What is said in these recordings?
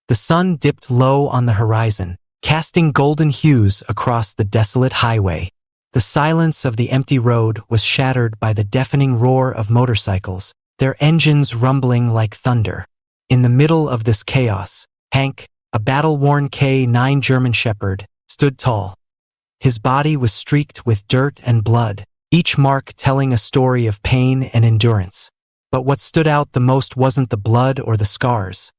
The sun dipped low on the horizon, casting golden hues across the desolate highway. The silence of the empty road was shattered by the deafening roar of motorcycles, their engines rumbling like thunder. In the middle of this chaos, Hank, a battle-worn K9 German Shepherd, stood tall. His body was streaked with dirt and blood, each mark telling a story of pain and endurance. But what stood out the most wasn't the blood or the scars.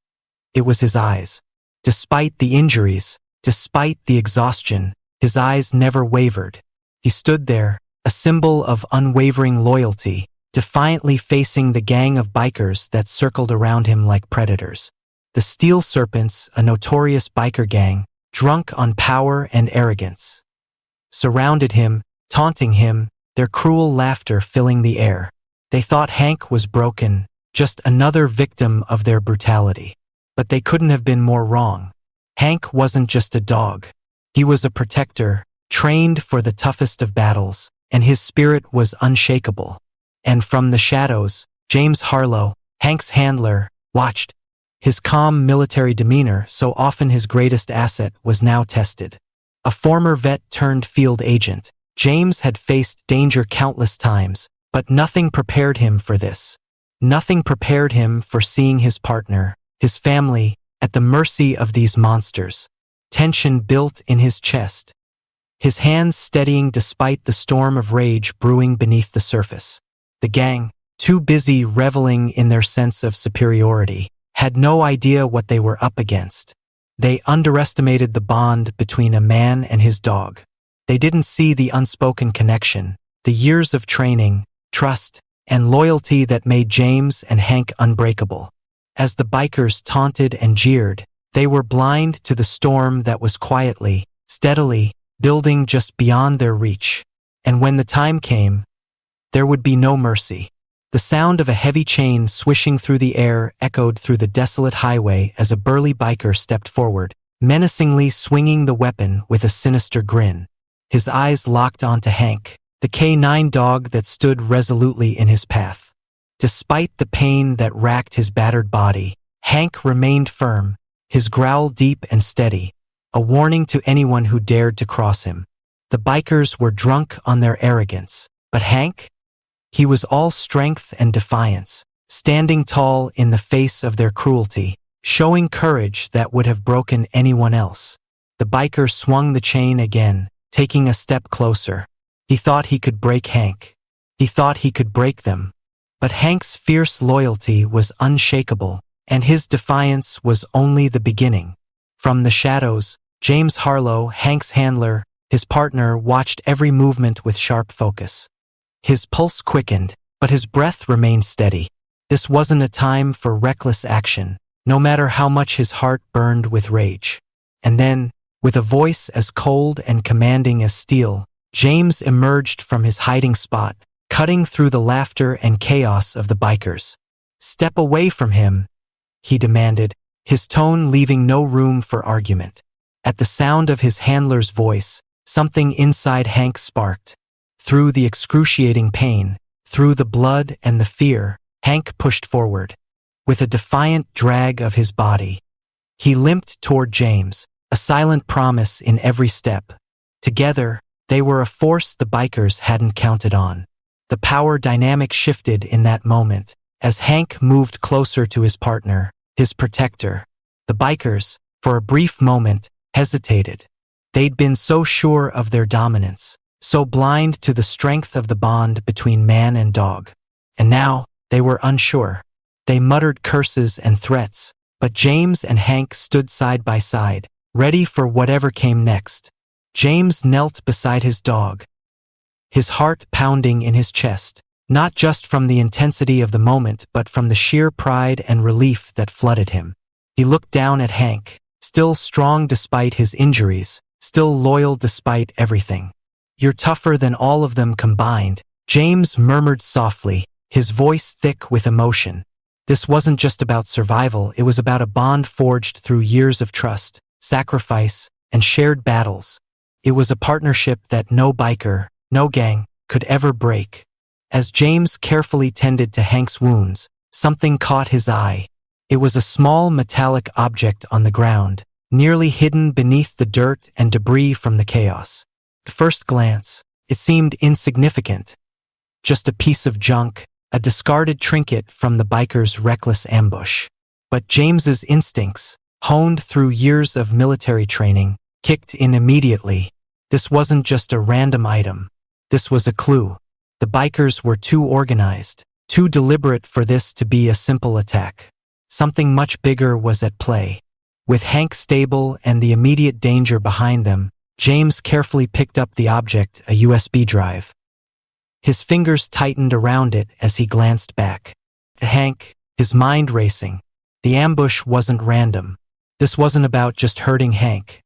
It was his eyes. Despite the injuries, despite the exhaustion, his eyes never wavered. He stood there, a symbol of unwavering loyalty, defiantly facing the gang of bikers that circled around him like predators. The Steel Serpents, a notorious biker gang, drunk on power and arrogance, surrounded him, taunting him, their cruel laughter filling the air. They thought Hank was broken, just another victim of their brutality. But they couldn't have been more wrong. Hank wasn't just a dog. He was a protector, trained for the toughest of battles, and his spirit was unshakable. And from the shadows, James Harlo, Hank's handler, watched. His calm military demeanor, so often his greatest asset, was now tested. A former vet turned field agent, James had faced danger countless times, but nothing prepared him for this. Nothing prepared him for seeing his partner, his family, at the mercy of these monsters. Tension built in his chest, his hands steadying despite the storm of rage brewing beneath the surface. The gang, too busy reveling in their sense of superiority, had no idea what they were up against. They underestimated the bond between a man and his dog. They didn't see the unspoken connection, the years of training, trust, and loyalty that made James and Hank unbreakable. As the bikers taunted and jeered, they were blind to the storm that was quietly, steadily, building just beyond their reach. And when the time came, there would be no mercy. The sound of a heavy chain swishing through the air echoed through the desolate highway as a burly biker stepped forward, menacingly swinging the weapon with a sinister grin. His eyes locked onto Hank, the K9 dog that stood resolutely in his path. Despite the pain that racked his battered body, Hank remained firm, his growl deep and steady, a warning to anyone who dared to cross him. The bikers were drunk on their arrogance, but Hank? He was all strength and defiance, standing tall in the face of their cruelty, showing courage that would have broken anyone else. The biker swung the chain again, taking a step closer. He thought he could break Hank. He thought he could break them. But Hank's fierce loyalty was unshakable, and his defiance was only the beginning. From the shadows, James Harlo, Hank's handler, his partner, watched every movement with sharp focus. His pulse quickened, but his breath remained steady. This wasn't a time for reckless action, no matter how much his heart burned with rage. And then, with a voice as cold and commanding as steel, James emerged from his hiding spot, cutting through the laughter and chaos of the bikers. "Step away from him," he demanded, his tone leaving no room for argument. At the sound of his handler's voice, something inside Hank sparked. Through the excruciating pain, through the blood and the fear, Hank pushed forward. With a defiant drag of his body, he limped toward James, a silent promise in every step. Together, they were a force the bikers hadn't counted on. The power dynamic shifted in that moment, as Hank moved closer to his partner, his protector. The bikers, for a brief moment, hesitated. They'd been so sure of their dominance, so blind to the strength of the bond between man and dog. And now, they were unsure. They muttered curses and threats, but James and Hank stood side by side, ready for whatever came next. James knelt beside his dog, his heart pounding in his chest, not just from the intensity of the moment but from the sheer pride and relief that flooded him. He looked down at Hank, still strong despite his injuries, still loyal despite everything. "You're tougher than all of them combined," James murmured softly, his voice thick with emotion. This wasn't just about survival, it was about a bond forged through years of trust, sacrifice, and shared battles. It was a partnership that no biker, no gang, could ever break. As James carefully tended to Hank's wounds, something caught his eye. It was a small metallic object on the ground, nearly hidden beneath the dirt and debris from the chaos. At first glance, it seemed insignificant. Just a piece of junk, a discarded trinket from the biker's reckless ambush. But James's instincts, honed through years of military training, kicked in immediately. This wasn't just a random item. This was a clue. The bikers were too organized, too deliberate for this to be a simple attack. Something much bigger was at play. With Hank stable and the immediate danger behind them, James carefully picked up the object, a USB drive. His fingers tightened around it as he glanced back. Hank, his mind racing. The ambush wasn't random. This wasn't about just hurting Hank.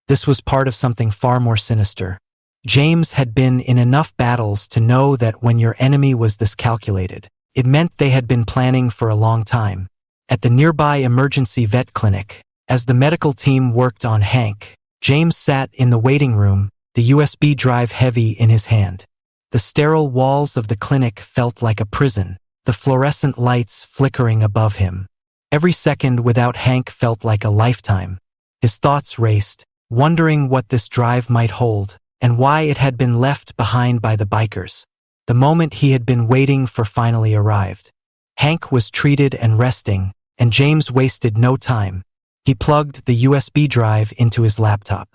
This was part of something far more sinister. James had been in enough battles to know that when your enemy was this calculated, it meant they had been planning for a long time. At the nearby emergency vet clinic, as the medical team worked on Hank, James sat in the waiting room, the USB drive heavy in his hand. The sterile walls of the clinic felt like a prison, the fluorescent lights flickering above him. Every second without Hank felt like a lifetime. His thoughts raced, wondering what this drive might hold, and why it had been left behind by the bikers. The moment he had been waiting for finally arrived. Hank was treated and resting, and James wasted no time. He plugged the USB drive into his laptop.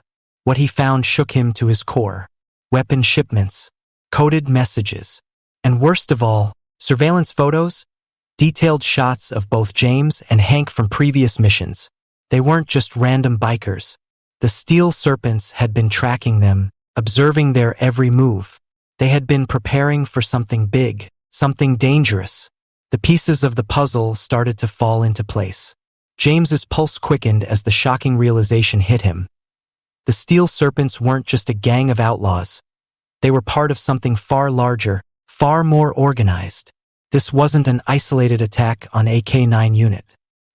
What he found shook him to his core. Weapon shipments, coded messages, and worst of all, surveillance photos, detailed shots of both James and Hank from previous missions. They weren't just random bikers. The Steel Serpents had been tracking them, observing their every move. They had been preparing for something big, something dangerous. The pieces of the puzzle started to fall into place. James's pulse quickened as the shocking realization hit him. The Steel Serpents weren't just a gang of outlaws. They were part of something far larger, far more organized. This wasn't an isolated attack on a K-9 unit.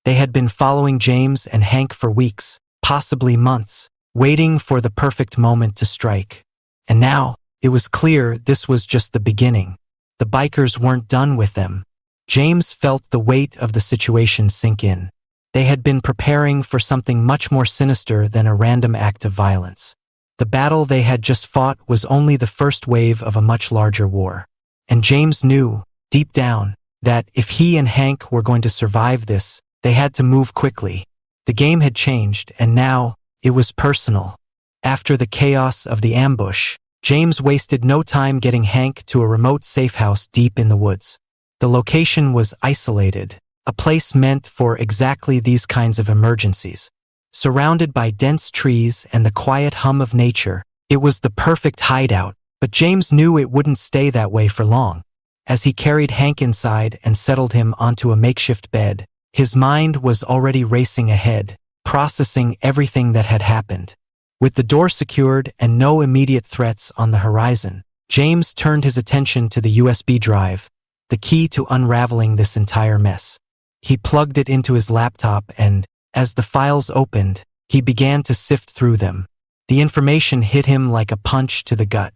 They had been following James and Hank for weeks, possibly months, waiting for the perfect moment to strike. And now, it was clear this was just the beginning. The bikers weren't done with them. James felt the weight of the situation sink in. They had been preparing for something much more sinister than a random act of violence. The battle they had just fought was only the first wave of a much larger war. And James knew, deep down, that if he and Hank were going to survive this, they had to move quickly. The game had changed, and now, it was personal. After the chaos of the ambush, James wasted no time getting Hank to a remote safe house deep in the woods. The location was isolated, a place meant for exactly these kinds of emergencies. Surrounded by dense trees and the quiet hum of nature, it was the perfect hideout, but James knew it wouldn't stay that way for long. As he carried Hank inside and settled him onto a makeshift bed, his mind was already racing ahead, processing everything that had happened. With the door secured and no immediate threats on the horizon, James turned his attention to the USB drive, the key to unraveling this entire mess. He plugged it into his laptop and, as the files opened, he began to sift through them. The information hit him like a punch to the gut.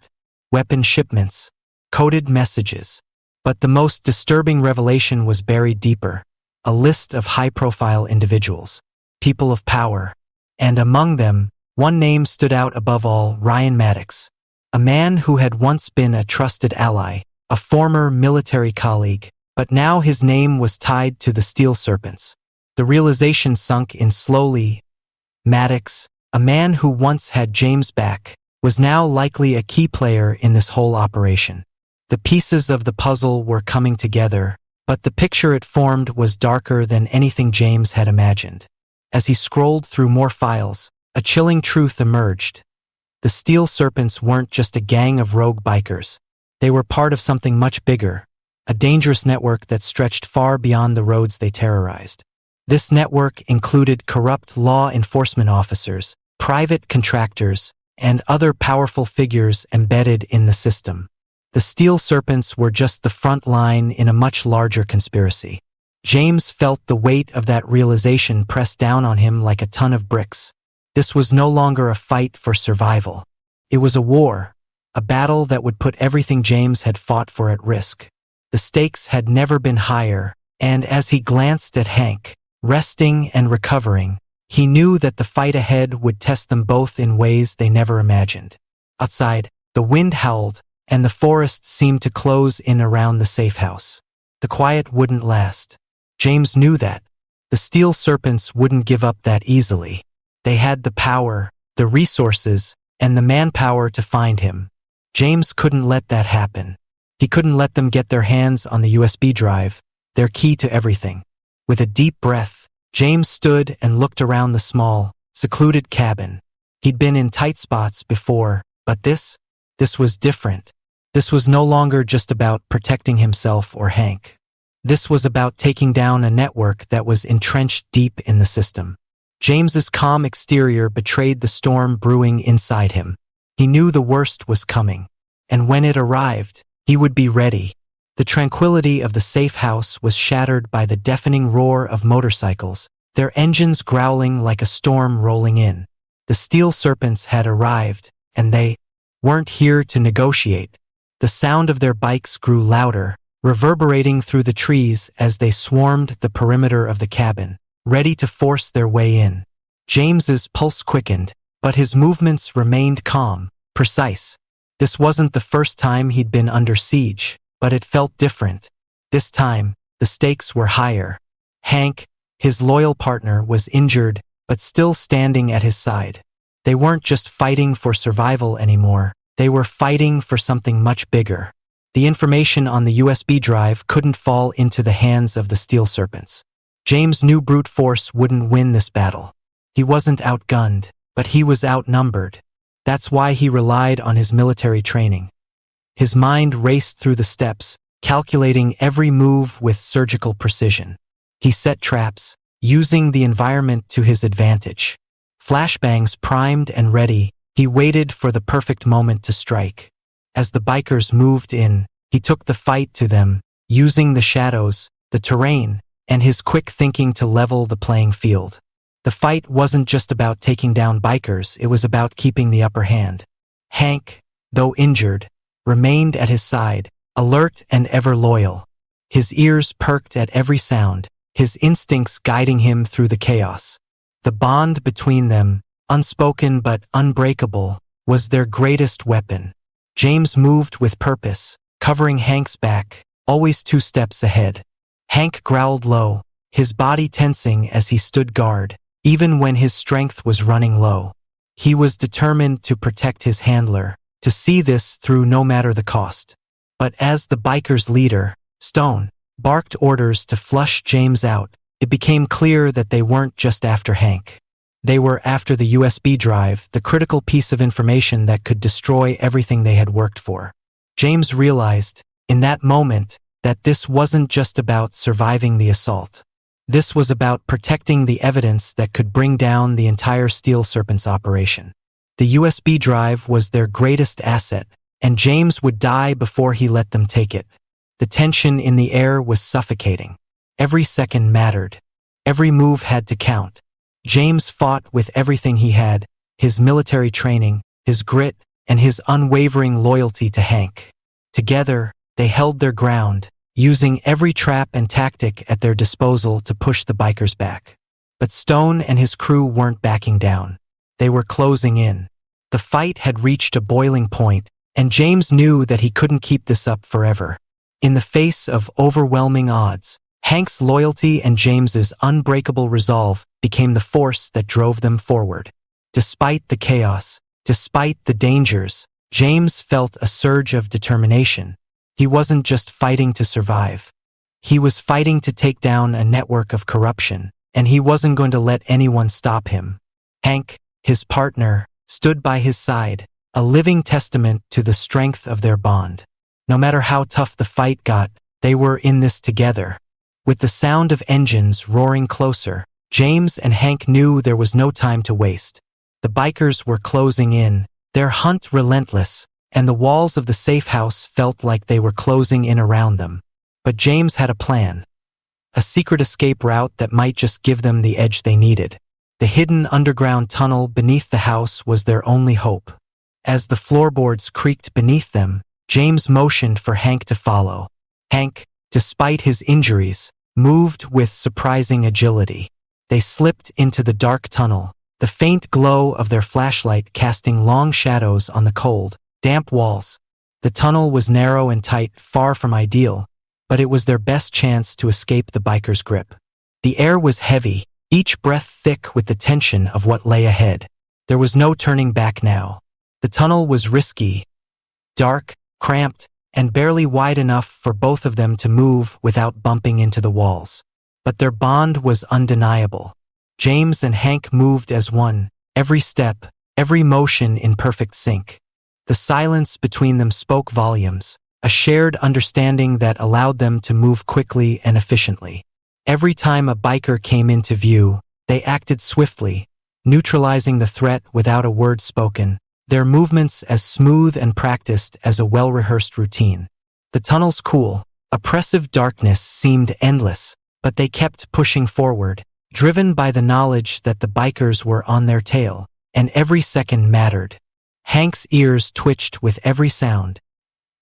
Weapon shipments, coded messages. But the most disturbing revelation was buried deeper. A list of high-profile individuals, people of power. And among them, one name stood out above all: Ryan Maddox. A man who had once been a trusted ally, a former military colleague, but now his name was tied to the Steel Serpents. The realization sunk in slowly. Maddox, a man who once had James' back, was now likely a key player in this whole operation. The pieces of the puzzle were coming together, but the picture it formed was darker than anything James had imagined. As he scrolled through more files, a chilling truth emerged. The Steel Serpents weren't just a gang of rogue bikers. They were part of something much bigger, a dangerous network that stretched far beyond the roads they terrorized. This network included corrupt law enforcement officers, private contractors, and other powerful figures embedded in the system. The Steel Serpents were just the front line in a much larger conspiracy. James felt the weight of that realization press down on him like a ton of bricks. This was no longer a fight for survival. It was a war, a battle that would put everything James had fought for at risk. The stakes had never been higher, and as he glanced at Hank, resting and recovering. He knew that the fight ahead would test them both in ways they never imagined. Outside, the wind howled, and the forest seemed to close in around the safe house. The quiet wouldn't last. James knew that. The Steel Serpents wouldn't give up that easily. They had the power, the resources, and the manpower to find him. James couldn't let that happen. He couldn't let them get their hands on the USB drive, their key to everything. With a deep breath, James stood and looked around the small, secluded cabin. He'd been in tight spots before, but this was different. This was no longer just about protecting himself or Hank. This was about taking down a network that was entrenched deep in the system. James's calm exterior betrayed the storm brewing inside him. He knew the worst was coming, and when it arrived, he would be ready. The tranquility of the safe house was shattered by the deafening roar of motorcycles, their engines growling like a storm rolling in. The Steel Serpents had arrived, and they weren't here to negotiate. The sound of their bikes grew louder, reverberating through the trees as they swarmed the perimeter of the cabin, ready to force their way in. James's pulse quickened, but his movements remained calm, precise. This wasn't the first time he'd been under siege, but it felt different. This time, the stakes were higher. Hank, his loyal partner, was injured, but still standing at his side. They weren't just fighting for survival anymore. They were fighting for something much bigger. The information on the USB drive couldn't fall into the hands of the Steel Serpents. James knew brute force wouldn't win this battle. He wasn't outgunned, but he was outnumbered. That's why he relied on his military training. His mind raced through the steps, calculating every move with surgical precision. He set traps, using the environment to his advantage. Flashbangs primed and ready, he waited for the perfect moment to strike. As the bikers moved in, he took the fight to them, using the shadows, the terrain, and his quick thinking to level the playing field. The fight wasn't just about taking down bikers, it was about keeping the upper hand. Hank, though injured, remained at his side, alert and ever loyal. His ears perked at every sound, his instincts guiding him through the chaos. The bond between them, unspoken but unbreakable, was their greatest weapon. James moved with purpose, covering Hank's back, always 2 steps ahead. Hank growled low, his body tensing as he stood guard, even when his strength was running low. He was determined to protect his handler, to see this through no matter the cost. But as the bikers' leader, Stone, barked orders to flush James out, it became clear that they weren't just after Hank. They were after the USB drive, the critical piece of information that could destroy everything they had worked for. James realized, in that moment, that this wasn't just about surviving the assault. This was about protecting the evidence that could bring down the entire Steel Serpents operation. The USB drive was their greatest asset, and James would die before he let them take it. The tension in the air was suffocating. Every second mattered. Every move had to count. James fought with everything he had, his military training, his grit, and his unwavering loyalty to Hank. Together, they held their ground, using every trap and tactic at their disposal to push the bikers back. But Stone and his crew weren't backing down. They were closing in. The fight had reached a boiling point, and James knew that he couldn't keep this up forever. In the face of overwhelming odds, Hank's loyalty and James's unbreakable resolve became the force that drove them forward. Despite the chaos, despite the dangers, James felt a surge of determination. He wasn't just fighting to survive. He was fighting to take down a network of corruption, and he wasn't going to let anyone stop him. Hank, his partner, stood by his side, a living testament to the strength of their bond. No matter how tough the fight got, they were in this together. With the sound of engines roaring closer, James and Hank knew there was no time to waste. The bikers were closing in, their hunt relentless, and the walls of the safe house felt like they were closing in around them. But James had a plan. A secret escape route that might just give them the edge they needed. The hidden underground tunnel beneath the house was their only hope. As the floorboards creaked beneath them, James motioned for Hank to follow. Hank, despite his injuries, moved with surprising agility. They slipped into the dark tunnel, the faint glow of their flashlight casting long shadows on the cold, damp walls. The tunnel was narrow and tight, far from ideal, but it was their best chance to escape the bikers' grip. The air was heavy, each breath thick with the tension of what lay ahead. There was no turning back now. The tunnel was risky, dark, cramped, and barely wide enough for both of them to move without bumping into the walls. But their bond was undeniable. James and Hank moved as one, every step, every motion in perfect sync. The silence between them spoke volumes, a shared understanding that allowed them to move quickly and efficiently. Every time a biker came into view, they acted swiftly, neutralizing the threat without a word spoken, their movements as smooth and practiced as a well-rehearsed routine. The tunnel's cool, oppressive darkness seemed endless, but they kept pushing forward, driven by the knowledge that the bikers were on their tail, and every second mattered. Hank's ears twitched with every sound,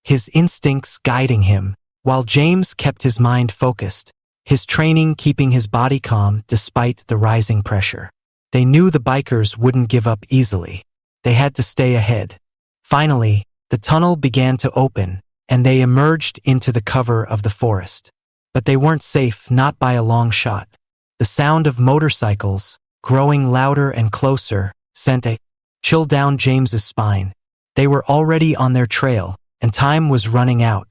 his instincts guiding him, while James kept his mind focused, his training keeping his body calm despite the rising pressure. They knew the bikers wouldn't give up easily. They had to stay ahead. Finally, the tunnel began to open, and they emerged into the cover of the forest. But they weren't safe, not by a long shot. The sound of motorcycles, growing louder and closer, sent a chill down James's spine. They were already on their trail, and time was running out.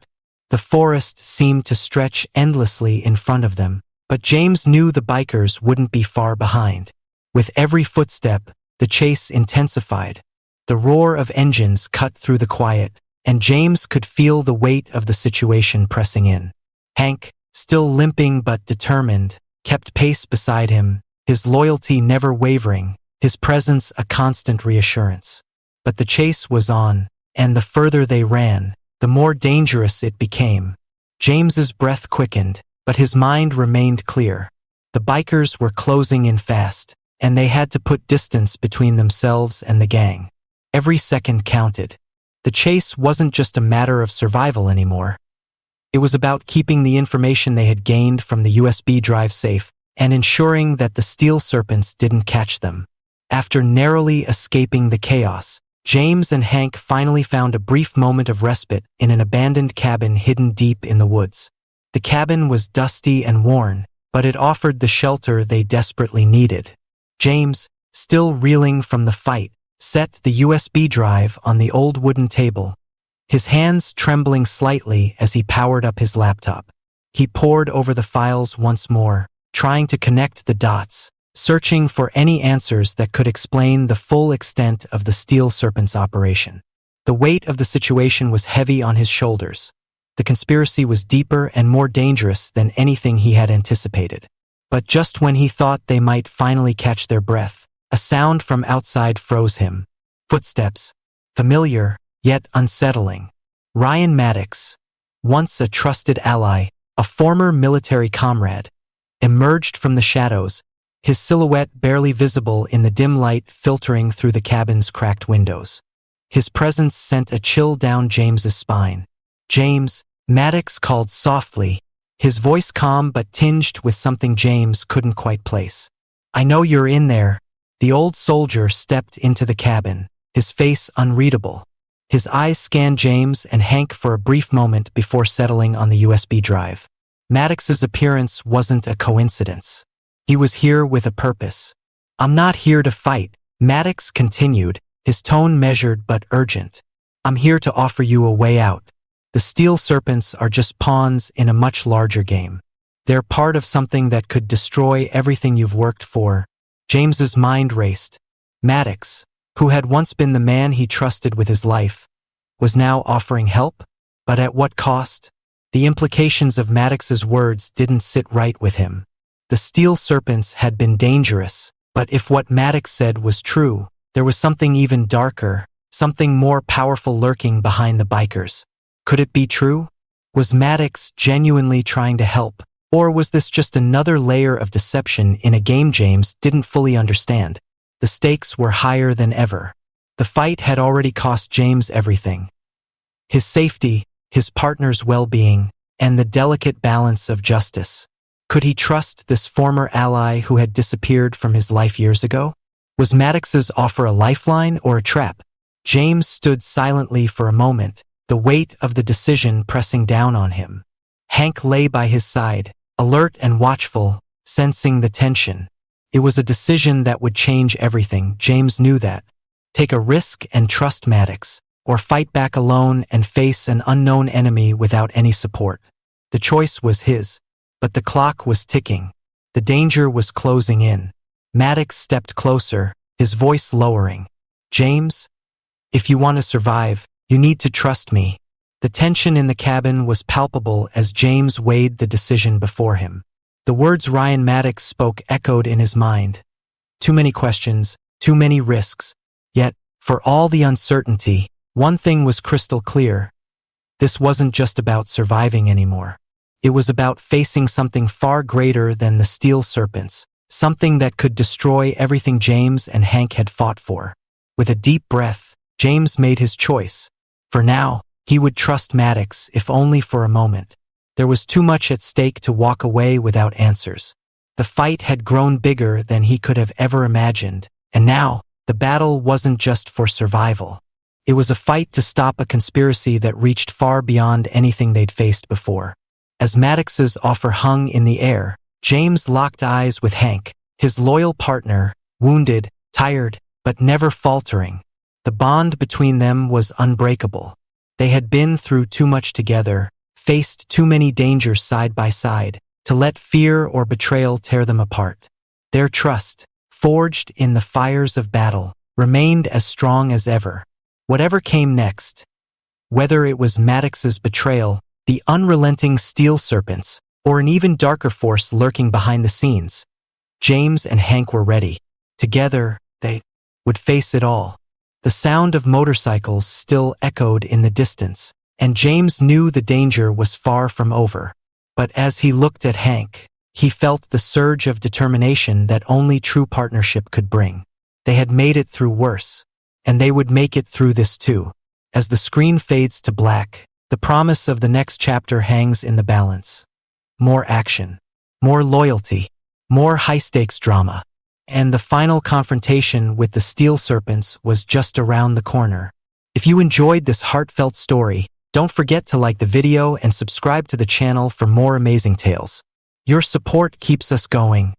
The forest seemed to stretch endlessly in front of them, but James knew the bikers wouldn't be far behind. With every footstep, the chase intensified. The roar of engines cut through the quiet, and James could feel the weight of the situation pressing in. Hank, still limping but determined, kept pace beside him, his loyalty never wavering, his presence a constant reassurance. But the chase was on, and the further they ran, the more dangerous it became. James's breath quickened, but his mind remained clear. The bikers were closing in fast, and they had to put distance between themselves and the gang. Every second counted. The chase wasn't just a matter of survival anymore. It was about keeping the information they had gained from the USB drive safe and ensuring that the Steel Serpents didn't catch them. After narrowly escaping the chaos, James and Hank finally found a brief moment of respite in an abandoned cabin hidden deep in the woods. The cabin was dusty and worn, but it offered the shelter they desperately needed. James, still reeling from the fight, set the USB drive on the old wooden table, his hands trembling slightly as he powered up his laptop. He pored over the files once more, trying to connect the dots, searching for any answers that could explain the full extent of the Steel Serpents operation. The weight of the situation was heavy on his shoulders. The conspiracy was deeper and more dangerous than anything he had anticipated. But just when he thought they might finally catch their breath, a sound from outside froze him. Footsteps, familiar, yet unsettling. Ryan Maddox, once a trusted ally, a former military comrade, emerged from the shadows, his silhouette barely visible in the dim light filtering through the cabin's cracked windows. His presence sent a chill down James's spine. "James," Maddox called softly, his voice calm but tinged with something James couldn't quite place. "I know you're in there." The old soldier stepped into the cabin, his face unreadable. His eyes scanned James and Hank for a brief moment before settling on the USB drive. Maddox's appearance wasn't a coincidence. He was here with a purpose. "I'm not here to fight," Maddox continued, his tone measured but urgent. "I'm here to offer you a way out. The Steel Serpents are just pawns in a much larger game. They're part of something that could destroy everything you've worked for." James's mind raced. Maddox, who had once been the man he trusted with his life, was now offering help? But at what cost? The implications of Maddox's words didn't sit right with him. The Steel Serpents had been dangerous, but if what Maddox said was true, there was something even darker, something more powerful lurking behind the bikers. Could it be true? Was Maddox genuinely trying to help, or was this just another layer of deception in a game James didn't fully understand? The stakes were higher than ever. The fight had already cost James everything. His safety, his partner's well-being, and the delicate balance of justice. Could he trust this former ally who had disappeared from his life years ago? Was Maddox's offer a lifeline or a trap? James stood silently for a moment, the weight of the decision pressing down on him. Hank lay by his side, alert and watchful, sensing the tension. It was a decision that would change everything. James knew that. Take a risk and trust Maddox, or fight back alone and face an unknown enemy without any support. The choice was his, but the clock was ticking. The danger was closing in. Maddox stepped closer, his voice lowering. "James, if you want to survive, you need to trust me." The tension in the cabin was palpable as James weighed the decision before him. The words Ryan Maddox spoke echoed in his mind. Too many questions, too many risks. Yet, for all the uncertainty, one thing was crystal clear. This wasn't just about surviving anymore. It was about facing something far greater than the Steel Serpents, something that could destroy everything James and Hank had fought for. With a deep breath, James made his choice. For now, he would trust Maddox, if only for a moment. There was too much at stake to walk away without answers. The fight had grown bigger than he could have ever imagined, and now, the battle wasn't just for survival. It was a fight to stop a conspiracy that reached far beyond anything they'd faced before. As Maddox's offer hung in the air, James locked eyes with Hank, his loyal partner, wounded, tired, but never faltering. The bond between them was unbreakable. They had been through too much together, faced too many dangers side by side, to let fear or betrayal tear them apart. Their trust, forged in the fires of battle, remained as strong as ever. Whatever came next, whether it was Maddox's betrayal, the unrelenting Steel Serpents, or an even darker force lurking behind the scenes, James and Hank were ready. Together, they would face it all. The sound of motorcycles still echoed in the distance, and James knew the danger was far from over. But as he looked at Hank, he felt the surge of determination that only true partnership could bring. They had made it through worse, and they would make it through this too. As the screen fades to black, the promise of the next chapter hangs in the balance. More action, more loyalty, more high-stakes drama. And the final confrontation with the Steel Serpents was just around the corner. If you enjoyed this heartfelt story, don't forget to like the video and subscribe to the channel for more amazing tales. Your support keeps us going.